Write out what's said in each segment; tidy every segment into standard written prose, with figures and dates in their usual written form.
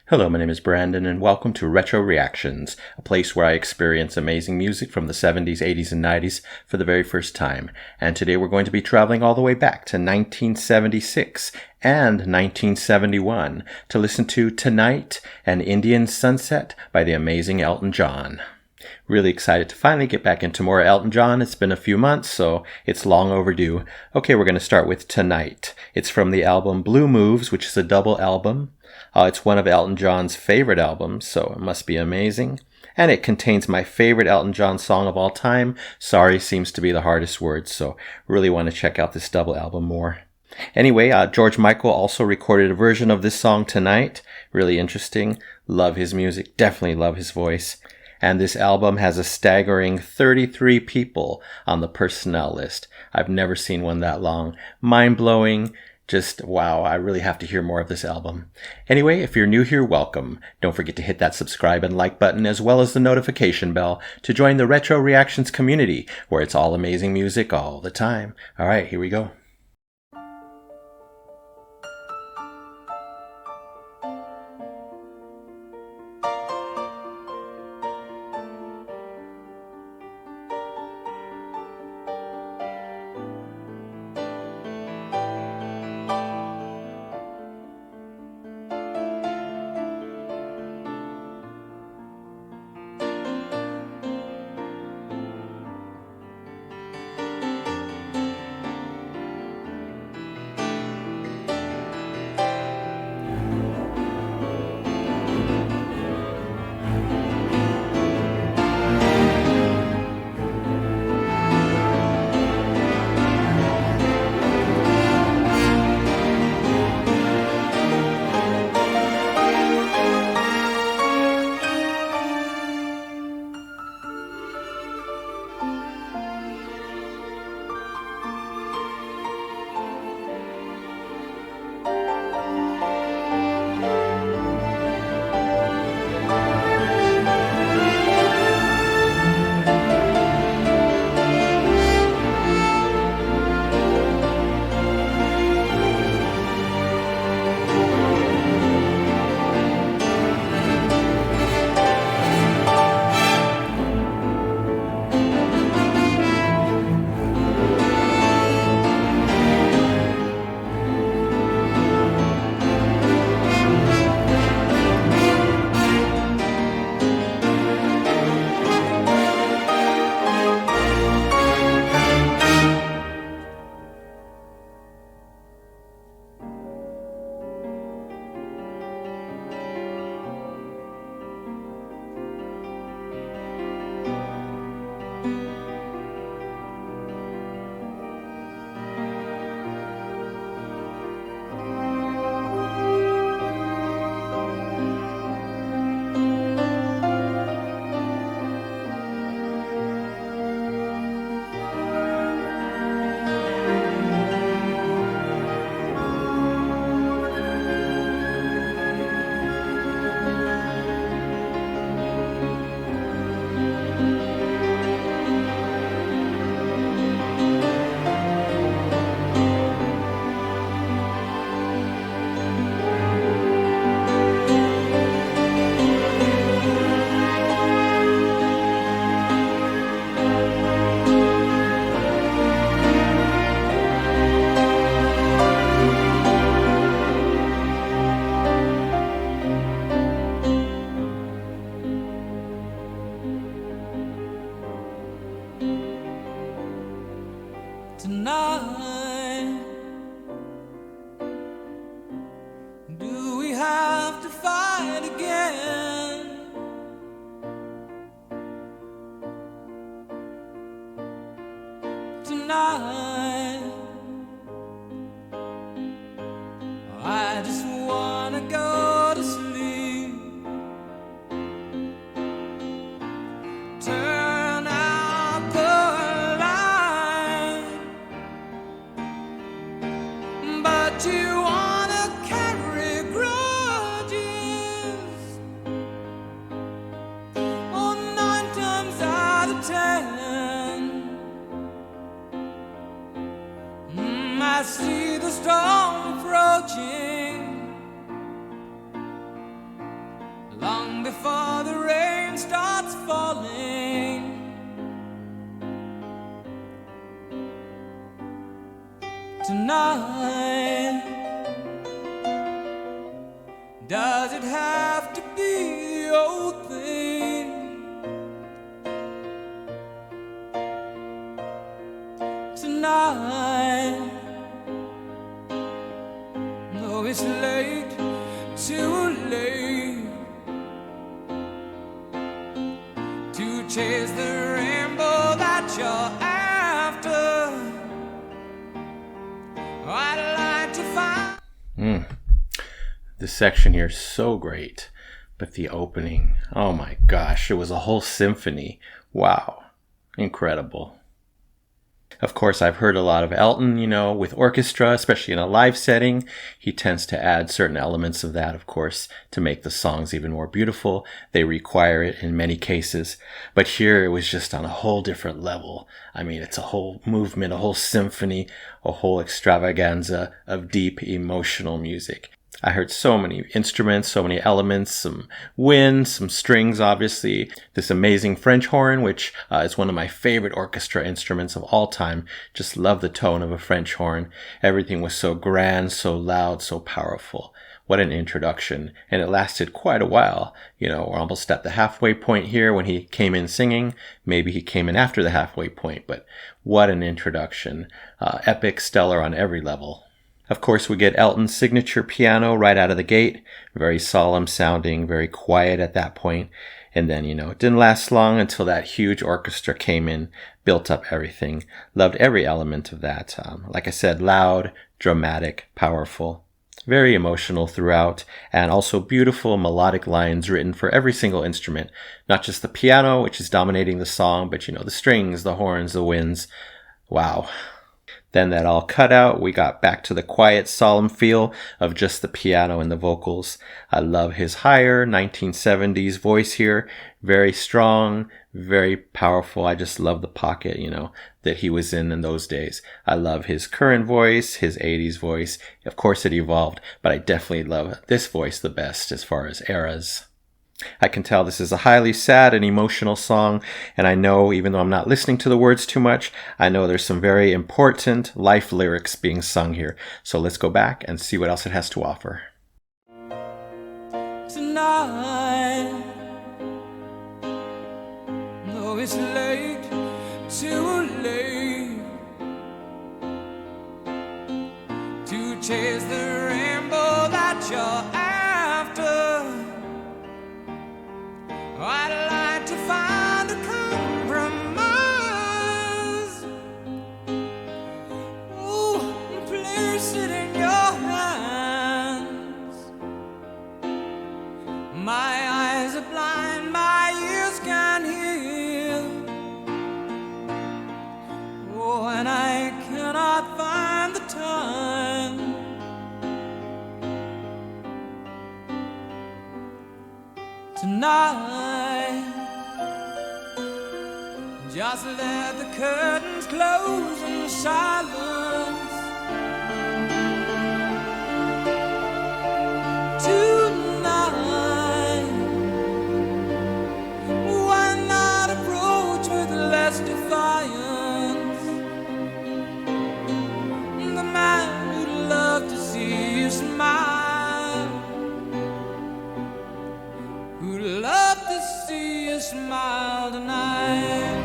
Hello, my name is Brandon, and welcome to Retro Reactions, a place where I experience amazing music from the 70s, 80s, and 90s for the very first time. And today we're going to be traveling all the way back to 1976 and 1971 to listen to Tonight and Indian Sunset by the amazing Elton John. Really excited to finally get back into more Elton John. It's been a few months, so it's long overdue. Okay, we're going to start with Tonight. It's from the album Blue Moves, which is a double album. It's one of Elton John's favorite albums, so it must be amazing. And it contains my favorite Elton John song of all time. Sorry seems to be the hardest word, so really want to check out this double album more. Anyway, George Michael also recorded a version of this song Tonight. Really interesting. Love his music. Definitely love his voice. And this album has a staggering 33 people on the personnel list. I've never seen one that long. Mind-blowing. Just wow, I really have to hear more of this album. Anyway, if you're new here, welcome. Don't forget to hit that subscribe and like button as well as the notification bell to join the Retro Reactions community where it's all amazing music all the time. All right, here we go. Tonight, do we have to fight again? Tonight, I just wanna go to sleep. Turn out the light, but you wanna carry grudges. Oh, 9 times out of 10, I see the storm approaching. tonight? Does it have to be the old thing? Tonight, though it's late, too late to chase the rainbow that you're after. I'd like to find. This section here is so great, but the opening, oh my gosh, it was a whole symphony. Wow, incredible. Of course, I've heard a lot of Elton, with orchestra, especially in a live setting. He tends to add certain elements of that, of course, to make the songs even more beautiful. They require it in many cases. But here it was just on a whole different level. I mean, it's a whole movement, a whole symphony, a whole extravaganza of deep emotional music. I heard so many instruments, so many elements, some wind, some strings, obviously. This amazing French horn, which is one of my favorite orchestra instruments of all time. Just love the tone of a French horn. Everything was so grand, so loud, so powerful. What an introduction. And it lasted quite a while. We're almost at the halfway point here when he came in singing. Maybe he came in after the halfway point, but what an introduction. Epic, stellar on every level. Of course, we get Elton's signature piano right out of the gate. Very solemn sounding, very quiet at that point. And then, it didn't last long until that huge orchestra came in, built up everything. Loved every element of that. Like I said, loud, dramatic, powerful. Very emotional throughout, and also beautiful melodic lines written for every single instrument. Not just the piano, which is dominating the song, but, the strings, the horns, the winds. Wow. Then that all cut out, we got back to the quiet, solemn feel of just the piano and the vocals. I love his higher 1970s voice here. Very strong, very powerful. I just love the pocket, that he was in those days. I love his current voice, his 80s voice. Of course it evolved, but I definitely love this voice the best as far as eras. I can tell this is a highly sad and emotional song, and I know, even though I'm not listening to the words too much, I know there's some very important life lyrics being sung here. So let's go back and see what else it has to offer. Tonight, though it's late, too late to chase the rainbow that you're after. I'd like to find a compromise. Oh, and place it in your hands. My eyes are blind, my ears can't hear. Oh, and I cannot find the time. Tonight, just let the curtains close in silence. Tonight, why not approach with less defiance? The man who'd love to see you smile, who'd love to see you smile tonight.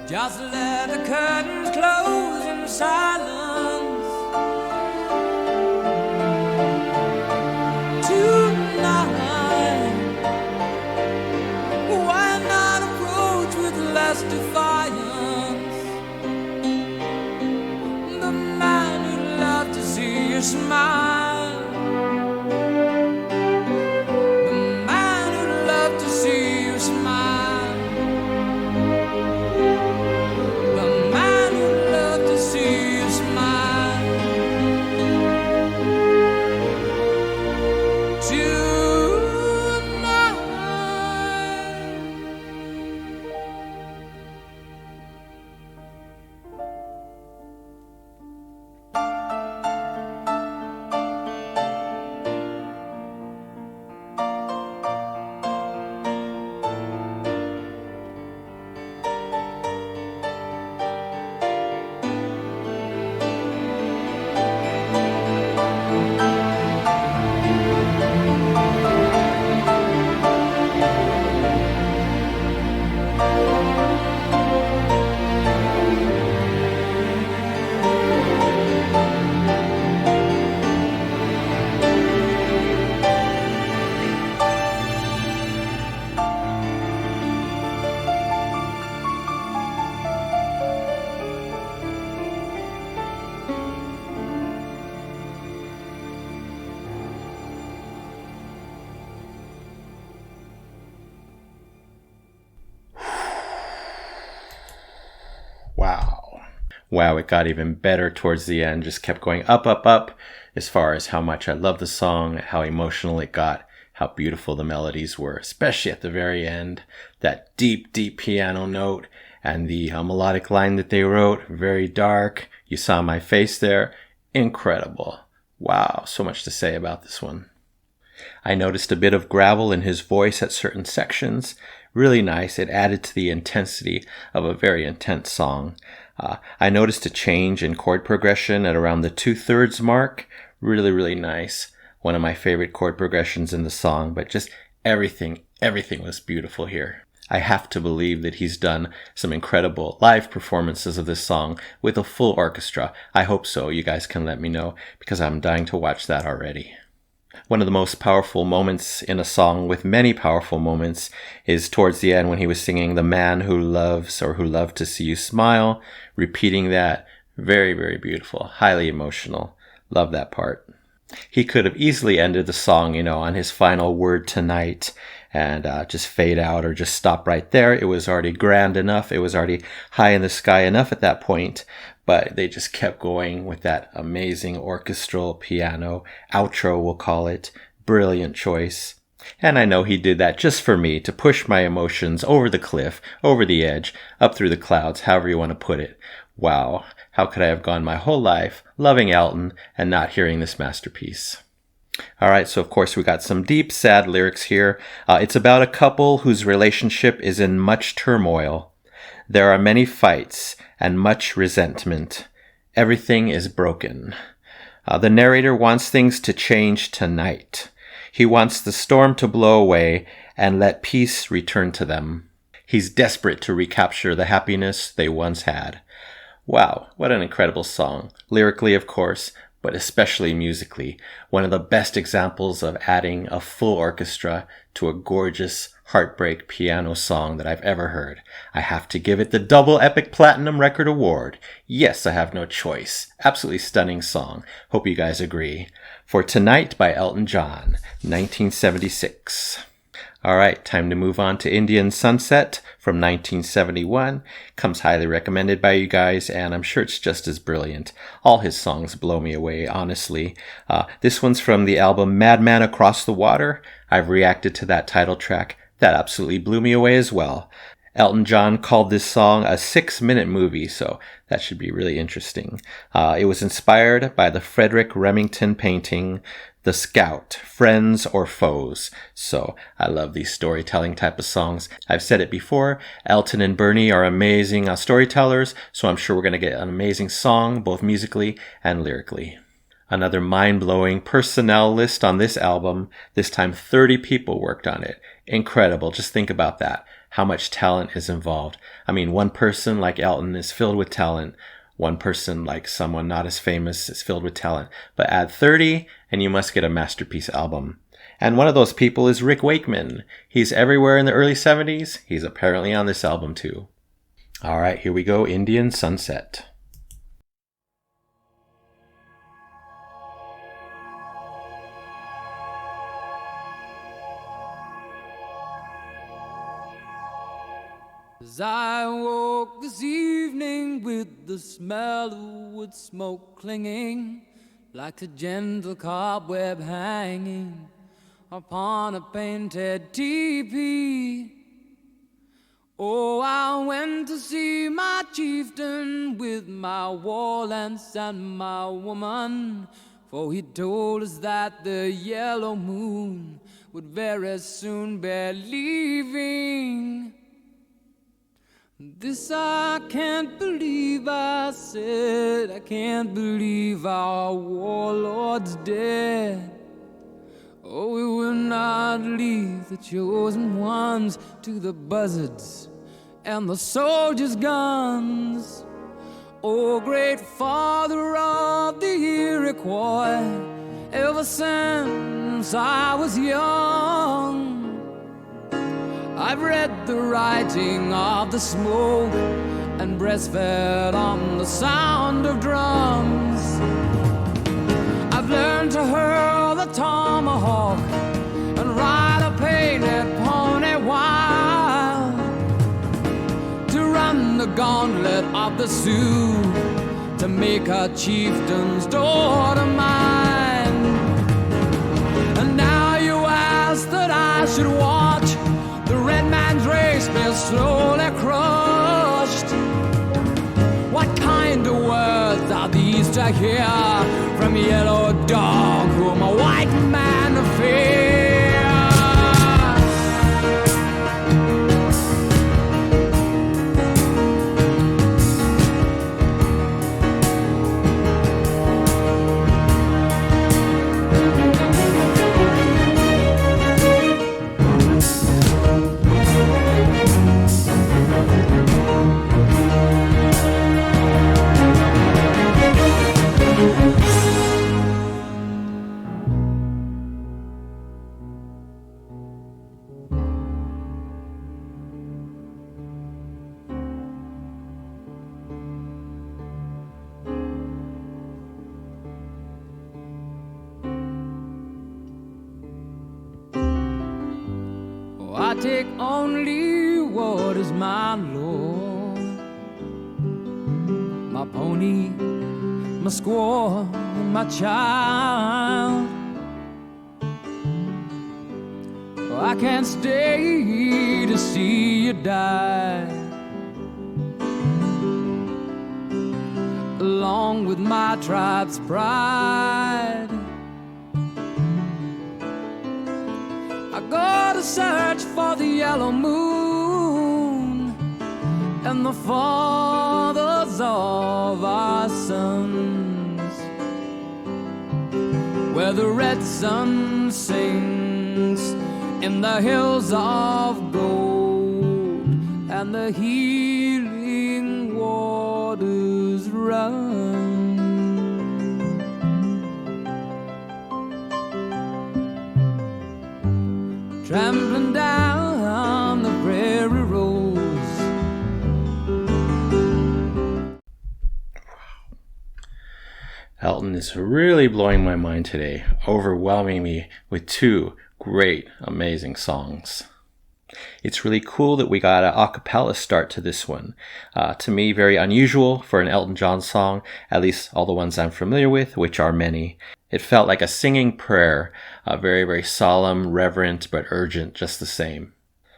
Just let the curtains close in silence. Tonight, why not approach with less defiance? The man who'd love to see you smile, the man who'd love to see you smile. Wow, it got even better towards the end, just kept going up, up, up, as far as how much I love the song, how emotional it got, how beautiful the melodies were, especially at the very end. That deep, deep piano note and the melodic line that they wrote, very dark. You saw my face there. Incredible. Wow, so much to say about this one. I noticed a bit of gravel in his voice at certain sections. Really nice. It added to the intensity of a very intense song. I noticed a change in chord progression at around the 2/3 mark. Really, really nice. One of my favorite chord progressions in the song, but just everything was beautiful here. I have to believe that he's done some incredible live performances of this song with a full orchestra. I hope so. You guys can let me know because I'm dying to watch that already. One of the most powerful moments in a song with many powerful moments is towards the end when he was singing "The man who loves or who loved to see you smile," repeating that. Very, very beautiful, highly emotional. Love that part. He could have easily ended the song, on his final word "tonight" and just fade out or just stop right there. It was already grand enough. It was already high in the sky enough at that point. But they just kept going with that amazing orchestral piano outro, we'll call it. Brilliant choice. And I know he did that just for me, to push my emotions over the cliff, over the edge, up through the clouds, however you want to put it. Wow, how could I have gone my whole life loving Elton and not hearing this masterpiece? All right, so of course we got some deep, sad lyrics here. It's about a couple whose relationship is in much turmoil. There are many fights and much resentment. Everything is broken. The narrator wants things to change tonight. He wants the storm to blow away and let peace return to them. He's desperate to recapture the happiness they once had. Wow, what an incredible song. Lyrically, of course, but especially musically. One of the best examples of adding a full orchestra to a gorgeous heartbreak piano song that I've ever heard. I have to give it the double epic platinum record award. Yes, I have no choice. Absolutely stunning song. Hope you guys agree. For Tonight by Elton John, 1976. All right, time to move on to Indian Sunset from 1971. Comes highly recommended by you guys, and I'm sure it's just as brilliant. All his songs blow me away, honestly. This one's from the album Madman Across the Water. I've reacted to that title track. That absolutely blew me away as well. Elton John called this song a 6-minute movie, so that should be really interesting. It was inspired by the Frederick Remington painting, The Scout, Friends or Foes. So I love these storytelling type of songs. I've said it before, Elton and Bernie are amazing storytellers, so I'm sure we're going to get an amazing song, both musically and lyrically. Another mind-blowing personnel list on this album. This time 30 people worked on it. Incredible. Just think about that. How much talent is involved. I mean, one person like Elton is filled with talent. One person like someone not as famous is filled with talent. But add 30 and you must get a masterpiece album. And one of those people is Rick Wakeman. He's everywhere in the early 70s. He's apparently on this album too. All right, here we go. Indian Sunset. As I woke this evening with the smell of wood smoke clinging, like a gentle cobweb hanging upon a painted teepee. Oh, I went to see my chieftain with my war lance and my woman, for he told us that the yellow moon would very soon be leaving. This I can't believe, I said, I can't believe our warlord's dead. Oh, we will not leave the chosen ones to the buzzards and the soldiers' guns. Oh, great father of the Iroquois, ever since I was young, I've read the writing of the smoke and breastfed on the sound of drums. I've learned to hurl the tomahawk and ride a painted pony wild, to run the gauntlet of the Sioux to make a chieftain's daughter mine. And now you ask that I should watch the red man's race be slowly crushed. What kind of words are these to hear from a yellow dog whom a white man fears? I take only what is mine, Lord. My pony, my squaw, and my child. I can't stay to see you die, along with my tribe's pride. I go to search for the yellow moon and the fathers of our sons, where the red sun sings in the hills of gold and the healing waters run. Trampling down the prairie roads. Elton is really blowing my mind today, overwhelming me with two great, amazing songs. It's really cool that we got an a cappella start to this one. To me, very unusual for an Elton John song, at least all the ones I'm familiar with, which are many. It felt like a singing prayer, very, very solemn, reverent, but urgent just the same.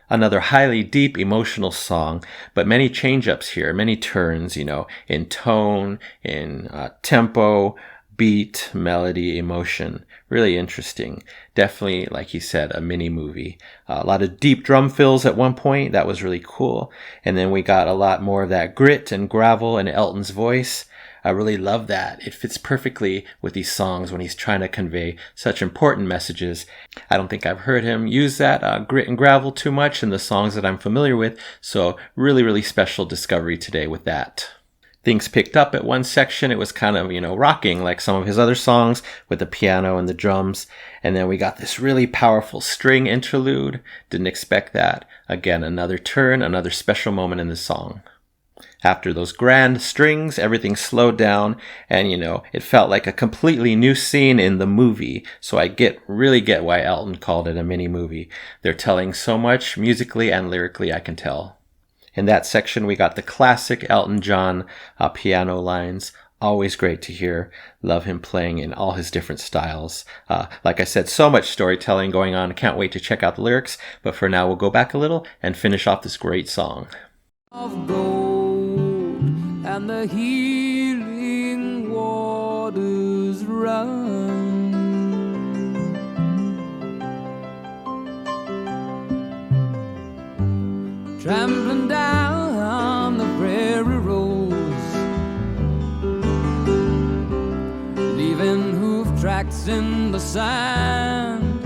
Another highly deep, emotional song, but many change-ups here, many turns, in tone, in tempo, beat, melody, emotion. Really interesting. Definitely, like he said, a mini movie. A lot of deep drum fills at one point. That was really cool. And then we got a lot more of that grit and gravel in Elton's voice. I really love that. It fits perfectly with these songs when he's trying to convey such important messages. I don't think I've heard him use that grit and gravel too much in the songs that I'm familiar with. So really, really special discovery today with that. Things picked up at one section. It was kind of, rocking like some of his other songs with the piano and the drums. And then we got this really powerful string interlude. Didn't expect that. Again, another turn, another special moment in the song. After those grand strings, everything slowed down and, it felt like a completely new scene in the movie. So I really get why Elton called it a mini movie. They're telling so much musically and lyrically, I can tell. In that section, we got the classic Elton John piano lines. Always great to hear. Love him playing in all his different styles. Like I said, so much storytelling going on. Can't wait to check out the lyrics. But for now, we'll go back a little and finish off this great song. Of gold and the healing waters run. Trampling down the prairie roads, leaving hoof tracks in the sand.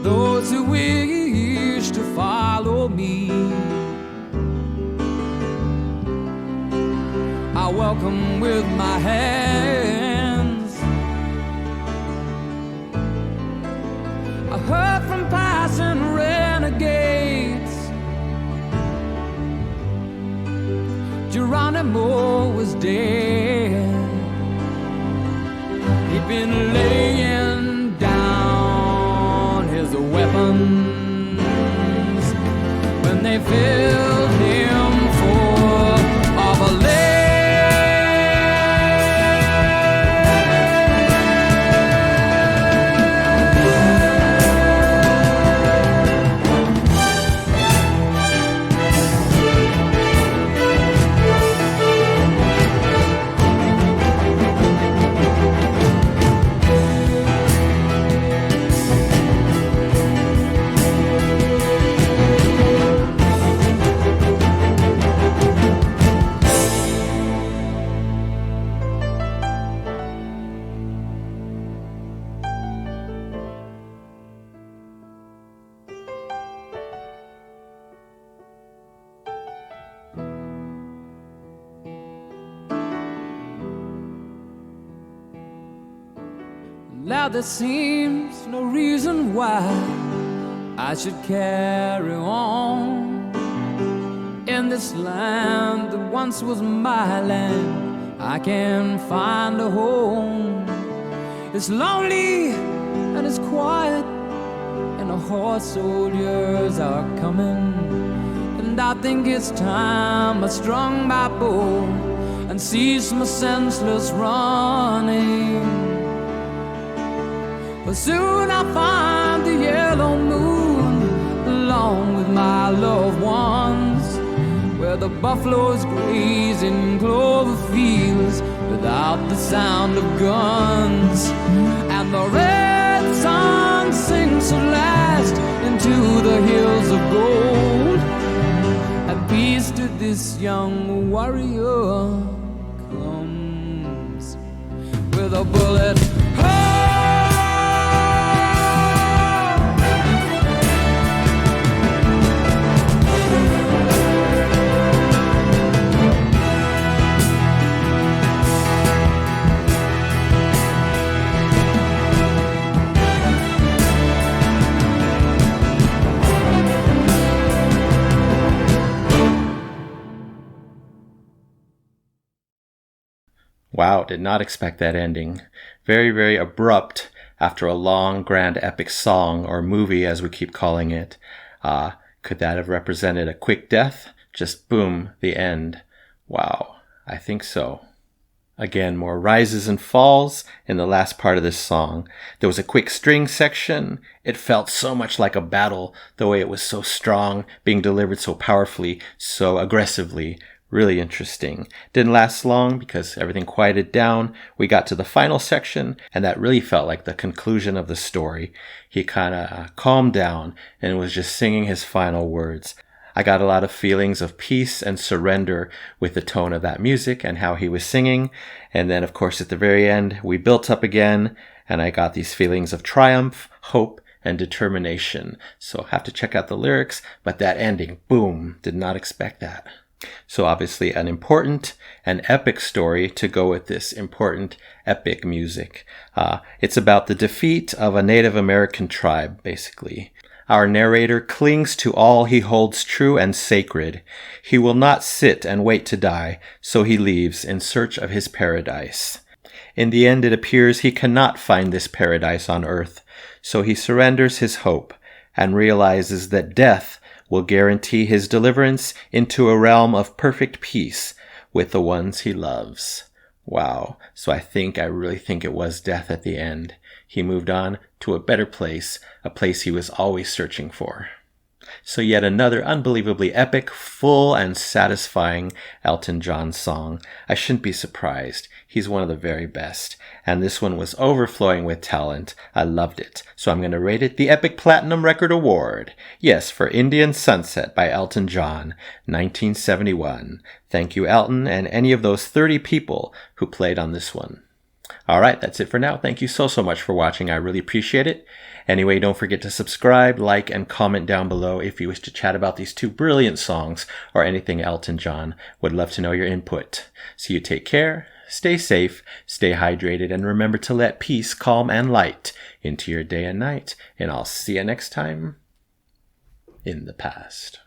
Those who wish to follow me, I welcome with my hands. I heard from passing renegades, Geronimo was dead. He'd been laying down his weapons when they filled him for Now there seems no reason why I should carry on. In this land that once was my land, I can find a home. It's lonely and it's quiet, and the horse soldiers are coming. And I think it's time I strung my bow and cease my senseless running. But soon I'll find the yellow moon along with my loved ones, where the buffaloes graze in clover fields without the sound of guns. And the red sun sinks at last into the hills of gold, and peace to this young warrior comes with a bullet. Wow, did not expect that ending. Very, very abrupt after a long, grand, epic song, or movie as we keep calling it. Could that have represented a quick death? Just boom, the end. Wow, I think so. Again, more rises and falls in the last part of this song. There was a quick string section. It felt so much like a battle, the way it was so strong, being delivered so powerfully, so aggressively. Really interesting. Didn't last long because everything quieted down. We got to the final section, and that really felt like the conclusion of the story. He kind of calmed down and was just singing his final words. I got a lot of feelings of peace and surrender with the tone of that music and how he was singing. And then, of course, at the very end, we built up again, and I got these feelings of triumph, hope, and determination. So have to check out the lyrics, but that ending, boom, did not expect that. So obviously an important and epic story to go with this important epic music. It's about the defeat of a Native American tribe, basically. Our narrator clings to all he holds true and sacred. He will not sit and wait to die, so he leaves in search of his paradise. In the end, it appears he cannot find this paradise on earth, so he surrenders his hope and realizes that death will guarantee his deliverance into a realm of perfect peace with the ones he loves. Wow. So I really think it was death at the end. He moved on to a better place, a place he was always searching for. So yet another unbelievably epic, full, and satisfying Elton John song. I shouldn't be surprised. He's one of the very best. And this one was overflowing with talent. I loved it. So I'm going to rate it the Epic Platinum Record Award. Yes, for Indian Sunset by Elton John, 1971. Thank you, Elton, and any of those 30 people who played on this one. All right, that's it for now. Thank you so much for watching. I really appreciate it. Anyway, don't forget to subscribe, like, and comment down below if you wish to chat about these two brilliant songs or anything Elton John. Would love to know your input. So you take care, stay safe, stay hydrated, and remember to let peace, calm, and light into your day and night. And I'll see you next time in the past.